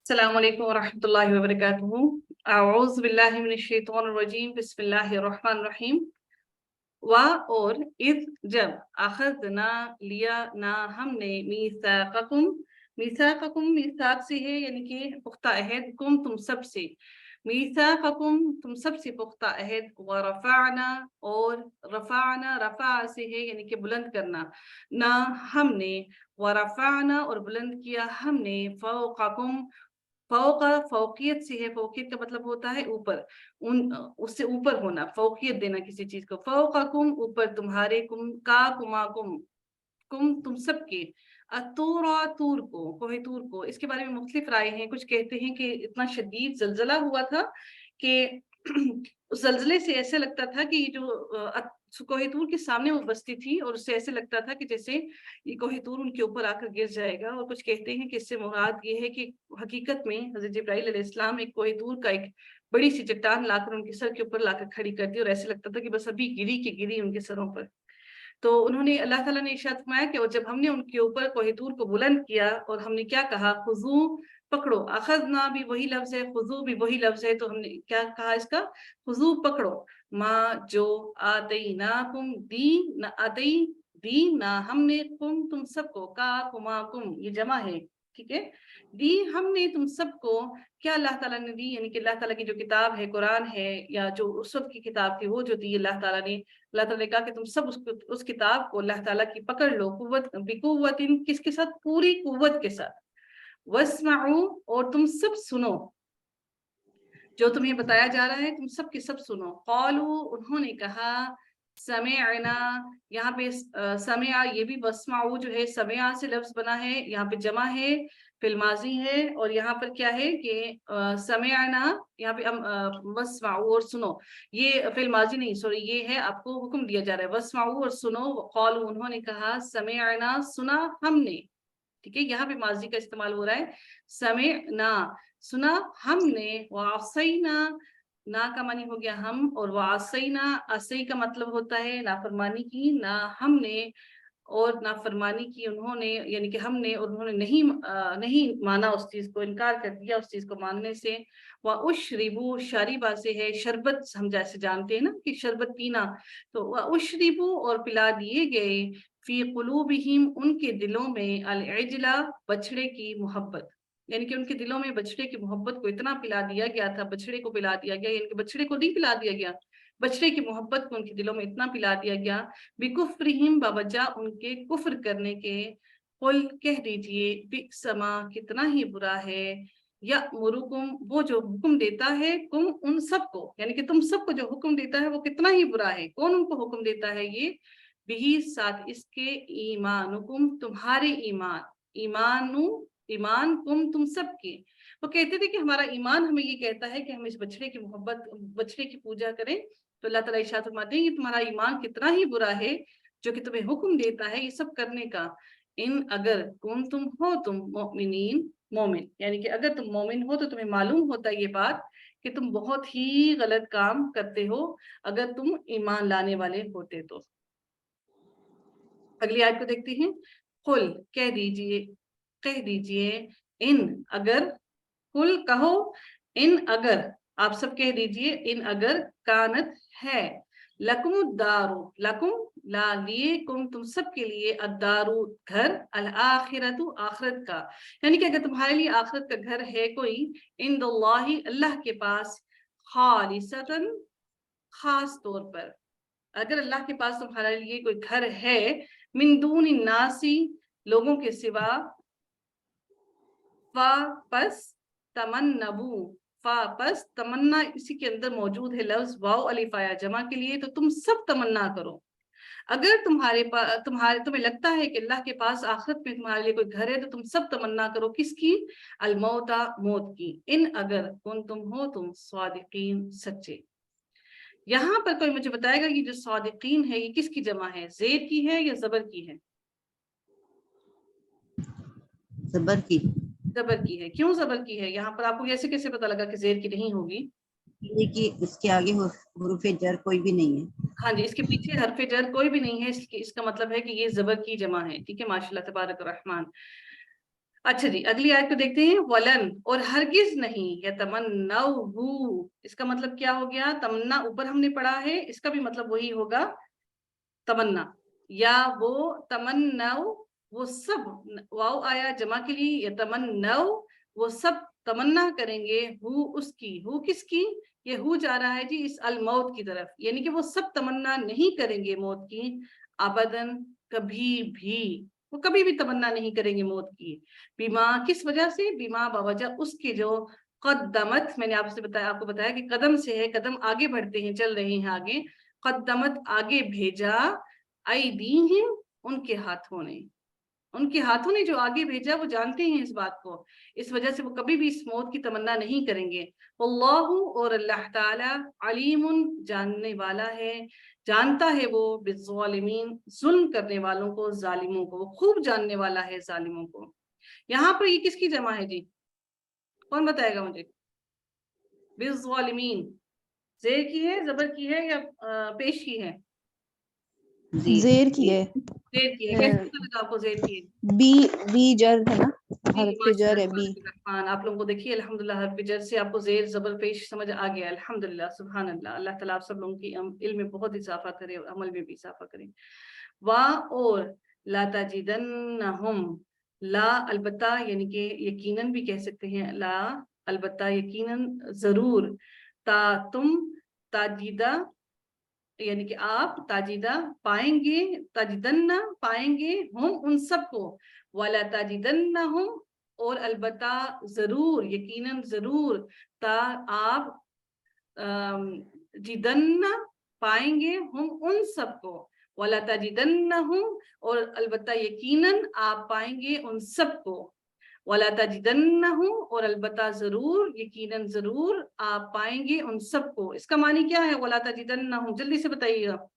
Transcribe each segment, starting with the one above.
अस्सलामु अलैकुम वरहमतुल्लाहि वबरकातुहू। अऊज़ु बिल्लाहि मिनश्शैतानिर रजीम, बिस्मिल्लाहिर रहमानिर रहीम। और इज़ जब, अखज़ना लिया ना हमने, मीसाक़कुम, मीसाक़कुम मीसाक़ से है यानी कि पुख्ता अहद, कुम तुम सब से, मीसाक़कुम तुम सब से पुख्ता अहद, व रफ़अना और रफ़अना रफ़ा से है यानी कि बुलंद करना, ना हमने, व रफ़अना और बुलंद किया हमने, फ़ौक़कुम, फ़ौक़ा फ़ौक़ियत से है, फ़ौक़ियत का मतलब होता है ऊपर, उससे ऊपर होना, फ़ौक़ियत देना किसी चीज़ को, फ़ौक़कुम ऊपर तुम्हारे, कुम तुम सबके, अतूरा तूर को, कोहे तूर को। इसके बारे में मुख्तलिफ राय हैं। कुछ कहते हैं कि इतना शदीद ज़लज़ला हुआ था कि उस ज़लज़ले से ऐसा लगता था कि ये जो कोहे तूर के सामने वो बस्ती थी और उससे ऐसे लगता था कि जैसे ये कोहे तूर उनके ऊपर आकर गिर जाएगा। और कुछ कहते हैं कि इससे मुराद ये है कि हकीकत में हज़रत जिब्राइल अलैहिस्सलाम एक कोहे तूर का एक बड़ी सी चट्टान लाकर उनके सर के ऊपर लाकर खड़ी कर दी और ऐसे लगता था कि बस अभी गिरी की गिरी उनके सरों पर। तो उन्होंने, अल्लाह ताला ने इरशाद फरमाया कि और जब हमने उनके ऊपर कोहे तूर को बुलंद किया और हमने क्या कहा, खुज़ू पकड़ो, अखज़ना भी वही लफ्ज़ है, खुज़ू भी वही लफ्ज़ है, तो हमने क्या कहा इसका, खुज़ू पकड़ो, माँ जो आतैनाकुम दी न आतई दी ना हमने, कुम तुम सबको, का कुमा कुम ये जमा है, ठीक है, दी हमने तुम सबको, क्या अल्लाह ताला ने दी, यानी कि अल्लाह ताला की जो किताब है, कुरान है, या जो उस वक्त की किताब थी वो जो दी अल्लाह ताला ने, अल्लाह ताला ने कहा कि तुम सब उस किताब को अल्लाह ताला की पकड़ लो, कुव्वत बिकुव्वतिन, किसके साथ, पूरी कुव्वत के साथ, वस्माउ और तुम सब सुनो, जो तुम्हें बताया जा रहा है तुम सब के सब सुनो। क़ालू उन्होंने कहा, समिअना, यहाँ पे समिआ ये भी वस्माउ जो है समिआ से लफ्ज बना है, यहाँ पे जमा है, फिल माजी है, और यहाँ पर क्या है कि समिअना, यहाँ पे वस्माउ और सुनो, ये फिल माजी नहीं, सॉरी, ये है आपको हुक्म दिया जा रहा है, वस्माउ और सुनो। क़ालू उन्होंने कहा, समिअना सुना हमने, ठीक है, यहाँ पे माजी का इस्तेमाल हो रहा है, समिअना सुना हमने, वासैना ना का मानी हो गया हम, और वासैना असई का मतलब होता है नाफरमानी की, ना हमने और नाफरमानी की उन्होंने, यानी कि हमने और उन्होंने नहीं माना उस चीज को, इनकार कर दिया उस चीज को मानने से। व उशरिबू शारिबा से है शरबत, हम जैसे जानते हैं ना कि शरबत पीना, तो व उशरिबू और पिला दिए गए, फी कुलूबिहिम उनके दिलों में, अल इजला बछड़े की मोहब्बत, यानी कि उनके दिलों में बछड़े की मोहब्बत को इतना पिला दिया गया था, बछड़े को पिला दिया गया, यानी कि बछड़े को नहीं पिला दिया गया, बछड़े की मोहब्बत को उनके दिलों में इतना पिला दिया गया, बिकुफ्रिहिम बावजह उनके कुफ्र करने के, कुल कह दीजिए, बिकसमा कितना ही बुरा है, या मुरुकुम वो जो हुक्म देता है, कुम उन सबको, यानी कि तुम सबको जो हुक्म देता है वो कितना ही बुरा है। कौन उनको हुक्म देता है, ये बिही साथ इसके, ईमानुकुम तुम्हारे ईमान, ईमानु ईमान कुम तुम सबके, वो कहते थे कि हमारा ईमान हमें ये कहता है कि हम इस बछड़े की मोहब्बत, बछड़े की पूजा करें। तो अल्लाह ताला इरशाद फरमाते हैं कि तुम्हारा ईमान कितना ही बुरा है जो कि तुम्हें हुक्म देता है ये सब करने का, इन अगर तुम हो तुम मोमिनीन, मोमिन, यानी कि अगर तुम मोमिन हो तो तुम्हें मालूम होता है ये बात कि तुम बहुत ही गलत काम करते हो अगर तुम ईमान लाने वाले होते तो। अगली आयत को देखते हैं, कुल कह दीजिए, इन अगर, कुल कहो, इन अगर, आप सब कह दीजिए, इन अगर, कानत है, लकुम दारू, लकुम ला लिए, कुम तुम सब के लिए, अदारू घर, अल आखिरतु आखिरत का, यानी कि अगर तुम्हारे लिए आखिरत का घर है कोई, इंदल्लाहि अल्लाह के पास, खालिसतन खास तौर पर, अगर अल्लाह के पास तुम्हारे लिए कोई घर है, मिन दून नासी लोगों के सिवा, वापस तमन्नबू, वापस तमन्ना इसी के अंदर मौजूद है लफ्ज वाओ अलिफ आया जमा के लिए, तो तुम सब तमन्ना करो, अगर तुम्हें लगता है कि अल्लाह के पास आखिरत में तुम्हारे लिए कोई घर है तो तुम सब तमन्ना करो, किसकी, अलमौता मौत की, इन अगर कौन तुम हो तुम स्वादिकीन सच्चे। यहाँ पर कोई मुझे बताएगा कि जो स्वादिकीन है ये किसकी जमा है, जेर की है या जबर की है, जबर की। जबर की है, क्यों जबर की है, यहाँ पर आपको ऐसे कैसे पता लगा कि जेर की नहीं होगी, ये कि इसके आगे हुरूफ जर कोई भी नहीं है। हाँ जी, इसके पीछे हरफे जर कोई भी नहीं है, इसका मतलब है कि ये जबर की जमा है, ठीक है, माशाल्लाह तबारक रहमान। अच्छा जी, अगली आयत को देखते हैं। वलन, और हरगिज नहीं, यतमन्नहु, इसका मतलब क्या हो गया? तमन्ना ऊपर हमने पढ़ा है, इसका भी मतलब वही होगा, तमन्ना, या वो तमन्नाउ, वो सब, वाव आया जमा के लिए, यतमन्नाउ, वो सब तमन्ना करेंगे, हु उसकी, हु किसकी? ये हु जा रहा है जी इस अल मौत की तरफ, यानी कि वो सब तमन्ना नहीं करेंगे मौत की, अबदन, कभी भी, वो कभी भी तमन्ना नहीं करेंगे मौत की। बीमा, किस वजह से? बीमा बवजह उसके जो कद्दमत, मैंने आपसे बताया, आपको बताया कि कदम से है, कदम आगे बढ़ते हैं, चल रहे हैं आगे, कद्दमत आगे भेजा, ऐदीहिम उनके हाथों ने, उनके हाथों ने जो आगे भेजा वो जानते हैं इस बात को, इस वजह से वो कभी भी इस मौत की तमन्ना नहीं करेंगे। अल्लाहु, और अल्लाह ताला, अलीमुन, जानने वाला है, जानता है वो, बिज़्ज़ालिमीन, जुल्म करने वालों को, जालिमों को, वो खूब जानने वाला है जालिमों को। यहाँ पर ये किसकी जमा है जी? कौन बताएगा मुझे? बिज़्ज़ालिमीन जेर की है, जबर की है, या पेश की है? जेर की है। जेर की है। कैसे पता लगा आपको जेर की है? बी जर है ना, जी, हर्फ जर है बी। माशाअल्लाह, आप लोगों को देखिए अल्हम्दुलिल्लाह हर्फ जर से आपको जेर जबर पेश समझ आ गया, अल्हम्दुलिल्लाह, सुभान अल्लाह। अल्लाह ताला आप सब लोगों की इल्म में बहुत इजाफा करे और अमल में भी इजाफा करे। वा, और, ला तजिदन्नहुम, ला अलबत्ता, यानी कि यकीनन भी कह सकते हैं, ला अलबत्ता, यकीनन, जरूर, ता तुम, ताजिदा, यानी कि आप, ताजिदा पाएंगे, ताजिदन्ना पाएंगे, हम उन सबको, वाला ताजिदन्ना हम, और अलबत्ता जरूर, यकीनन जरूर, ता आप, जिदन्ना पाएंगे, हम उन सबको, वाला ताजिदन्ना हम, और अलबत्ता यकीनन आप पाएंगे उन सबको, वला तजिदन्नहु, और अलबत्ता जरूर, यकीनन जरूर आप पाएंगे उन सबको। इसका मानी क्या है वला तजिदन्नहु? जल्दी से बताइएगा।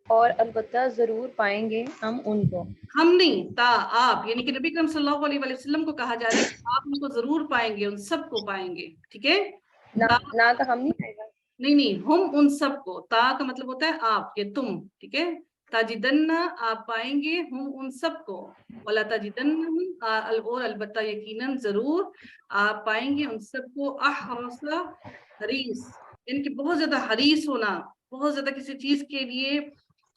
और अलबत्ता जरूर पाएंगे हम उनको। हम नहीं, ता आप, यानी कि नबी करीम सल्लल्लाहु अलैहि वसल्लम को कहा जा रहा है कि आप उनको जरूर पाएंगे, उन सबको पाएंगे, ठीक है? ना का हम नहीं आएगा, नहीं, हम उन सबको, ता का मतलब होता है आप, ये तुम, ठीक है? ताजिदन्ना आप पाएंगे, हम उन सबको, वला ताजिदन्ना, और अलबत्ता यकीनन जरूर आप पाएंगे उन सबको, अहरसा, हरीस, यानी कि बहुत ज्यादा हरीस होना, बहुत ज्यादा किसी चीज के लिए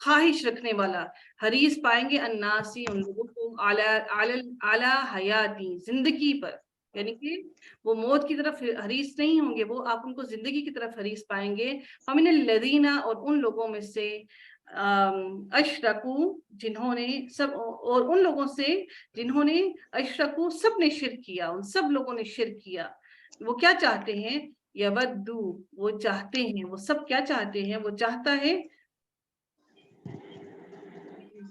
ख्वाहिश रखने वाला, हरीस पाएंगे, अन्नासी, उन लोगों को, आला आला आला हयाती, जिंदगी पर, यानी कि वो मौत की तरफ हरीस नहीं होंगे, वो आप उनको जिंदगी की तरफ हरीस पाएंगे। अमिनल लदीना, और उन लोगों में से, अशरकू, जिन्होंने सब, और उन लोगों से जिन्होंने, अशरकू, सब ने शिर्क किया, उन सब लोगों ने शिर्क किया। वो क्या चाहते हैं? यवद्दू, वो चाहते हैं, वो सब क्या चाहते हैं? वो चाहता है,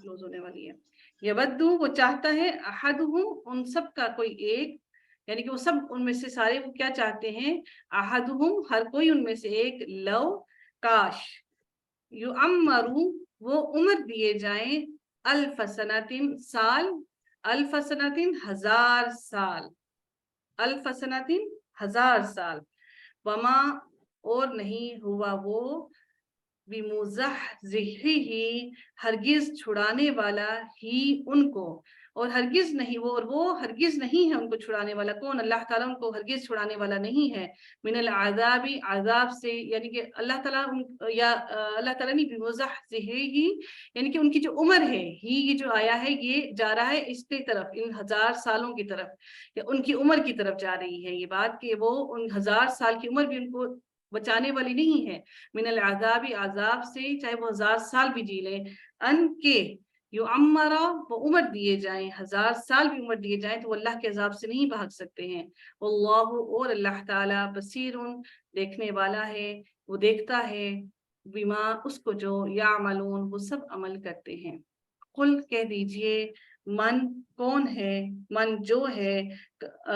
क्लोज होने वाली है, यवद्दू, वो चाहता है, अहदुहुम, उन सब का कोई एक, यानी कि वो सब उनमें से सारे वो क्या चाहते हैं? अहदुहुम, हर कोई उनमें से एक, लव, काश, युअम्मरू, वो उम्र दिए जाएं, अल्फसनातिन, साल, अल्फसनातिन, 1000 साल, अल्फसनातिन, 1000 साल, वमा, और नहीं हुआ वो, बिमुज़हज़िही, हरगिज छुड़ाने वाला, ही उनको, और हरगिज नहीं वो, और वो हरगिज नहीं है उनको छुड़ाने वाला। कौन? अल्लाह ताला उनको हरगिज छुड़ाने वाला नहीं है, मिनल आज़ाबी, आज़ाब से, यानी कि अल्लाह ताला या अल्लाह ताला नहीं, बिमुज़हज़िही, यानी कि उनकी जो उम्र है, ही ये जो आया है ये जा रहा है इसके तरफ, इन 1000 सालों की तरफ, या उनकी उम्र की तरफ जा रही है ये बात, कि वो उन 1000 साल की उम्र भी उनको बचाने वाली नहीं है, मिनल आज़ाबी, आज़ाब से, चाहे वो 1000 साल भी जी लें, अन के, युअम्मरा, वो उम्र दिए जाएं, 1000 साल भी उम्र दिए जाएं तो वो अल्लाह के अजाब से नहीं भाग सकते हैं। वल्लाहु, और अल्लाह ताला, बसीरुन, देखने वाला है, वो देखता है, बिमा, उसको जो, यामलून, वो सब अमल करते हैं। कुल, कह दीजिए, मन, कौन है, मन जो है,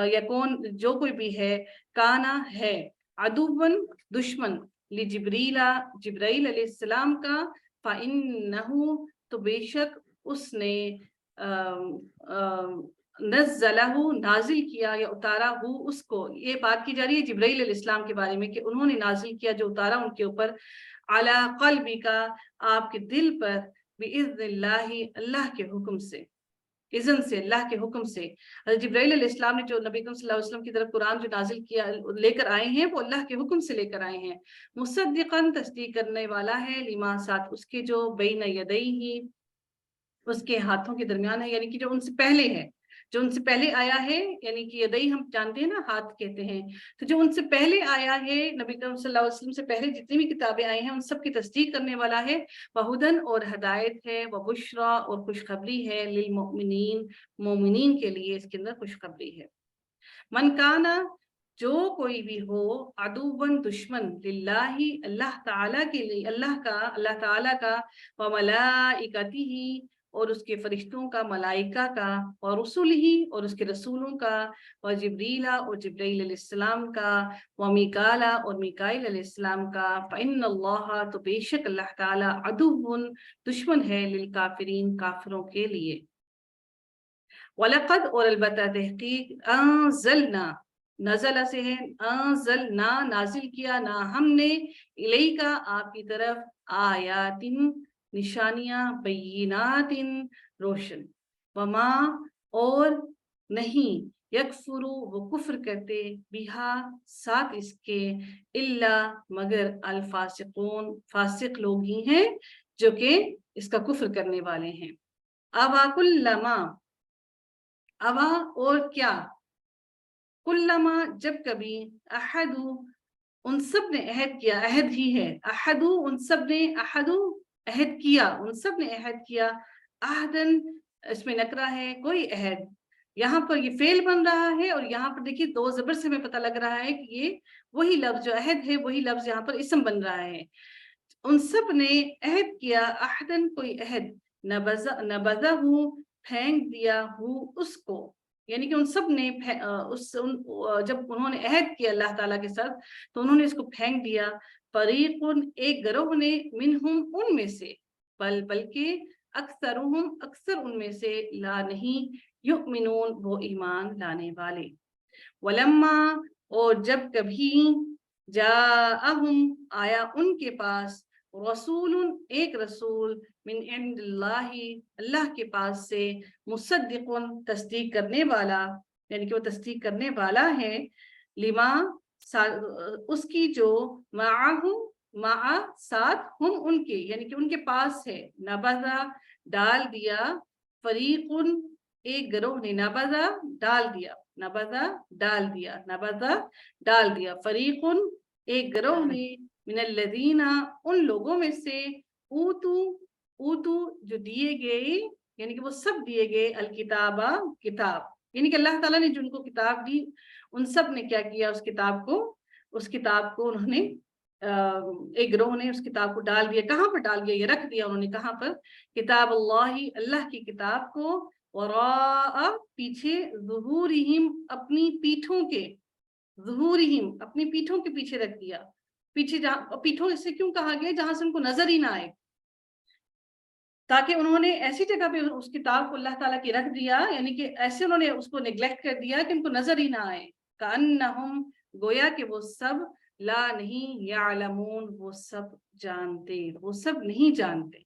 या कौन, जो कोई भी है, काना है, अदुवन, दुश्मन, ली जिब्रीला, जिब्राइल अलैहिस्सलाम का, फ़इन्नहु, तो बेशक उसने, नज़्ज़लहु, नाजिल किया या उतारा, हु, उसको, ये बात की जा रही है जिब्राइल अलैहिस्सलाम के बारे में कि उन्होंने नाजिल किया, जो उतारा उनके ऊपर, अला क़ल्बिका, आपके दिल पर, बिइज़्निल्लाहि, अल्लाह के हुक्म से, इज़्न से, अल्लाह के हुक्म से। हज़रत जिब्राइल अलैहिस्सलाम ने जो नबी सल्लल्लाहु अलैहि वसल्लम की तरफ कुरान जो नाजिल किया लेकर आए हैं, वो अल्लाह के हुक्म से लेकर आए हैं। मुसद्दिक़न तस्दीक करने वाला है, लिमा साथ उसके जो बैन यदैहि उसके हाथों के दरमियान है, यानी कि जो उनसे पहले है, जो उनसे पहले आया है, यानी कि यदई हम जानते हैं ना हाथ कहते हैं, तो जो उनसे पहले आया है नबी करीम सल्लल्लाहु अलैहि वसल्लम से पहले जितनी भी किताबें आई हैं उन सब की तस्दीक करने वाला है। वहुदन और हदायत है, व बुशरा और खुशखबरी है, लिल मुमिनीन मोमिनीन के लिए इसके अंदर खुशखबरी है। मन काना जो कोई भी हो अदुवन दुश्मन लिल्लाही अल्लाह ताला के लिए, अल्लाह ताला का, व मलाइकतिही और उसके फरिश्तों का, मलाइका का, और रसूल ही और उसके रसूलों का, व जिब्रीला और जिब्राइल अलैहिस्सलाम का, व मिकाला और मिकाइल अलैहिस्सलाम का, फ़इन्नल्लाह तो बेशक अल्लाह ताला अदुवन दुश्मन है, लिल काफिरीन काफिरों के लिए। वलक़द और अलबत्ता तहकीक अंज़लना नज़ला से है, अंज़लना नाजिल किया ना हमने, इलैका आपकी तरफ, आयातिन निशानियां, बय्यिनातिन रोशन, वमा और नहीं, यकफुरु वो कुफ्र करते, बिहा साथ इसके, इल्ला मगर अल फासिकून फासिक लोग ही हैं जो कि इसका कुफ्र करने वाले हैं। अवाकुल्लमा अवा और क्या, कुल्लमा जब कभी, अहदु उन सब ने अहद किया, अहद ही है, अहदु उन सब ने, अहदु अहद किया, उन सब ने अहद किया, अहदन इसमें नकरा है, कोई अहद, यहाँ पर ये फेल बन रहा है और यहाँ पर देखिए दो जबर से हमें पता लग रहा है कि ये वही लफ्ज जो अहद है वही लफ्ज यहाँ पर इस्म बन रहा है। उन सब ने अहद किया, अहदन कोई अहद, नबज़हु फेंक दिया हु उसको, यानी कि उन सब ने जब उन्होंने अहद किया अल्लाह ताला के साथ तो उन्होंने इसको फेंक दिया। फरीकुन एक गिरोह ने, मिनहुम उनमें से, बल्कि अक्सरुहुम अक्सर उनमें से, ला नहीं, युमिनून वो ईमान लाने वाले। वलम्मा और जब कभी, जाअहुम आया उनके पास, रसूलुन एक रसूल, मिन इंदिल्लाहि अल्लाह के पास से, मुसद्दिकुन तस्दीक करने वाला, यानी कि वो तस्दीक करने वाला है, लिमा उसकी जो, माअहु माआ साथ, हम उनके यानी कि उनके पास है, नबज़ा डाल दिया, फरीकुन एक गिरोह ने, नबज़ा डाल दिया, नबज़ा डाल दिया, नबज़ा डाल दिया, फरीकुन एक गिरोह ने, मिनल्लज़ीना उन लोगों में से, ऊतू जो दिए गए, यानी कि वो सब दिए गए, अल किताबा किताब, यानी कि अल्लाह ताला ने जो उनको किताब दी उन सब ने क्या किया, उस किताब को उन्होंने एक गिरोह ने उस किताब को डाल दिया। कहाँ पर डाल दिया, ये रख दिया उन्होंने, कहाँ पर, किताब अल्लाही अल्लाह की किताब को, वराअ पीछे, ज़ुहूरिहिम अपनी पीठों के, ज़ुहूरिहिम अपनी पीठों के पीछे रख दिया, पीछे जहाँ, पीठों इससे क्यों कहा गया, जहां से उनको नजर ही ना आए, ताकि उन्होंने ऐसी जगह पे उस किताब को अल्लाह ताला की रख दिया, यानी कि ऐसे उन्होंने उसको नेग्लेक्ट कर दिया कि उनको नजर ही ना आए। कान्नहुम गोया कि वो सब, ला नहीं, यालमून वो सब जानते, वो सब नहीं जानते।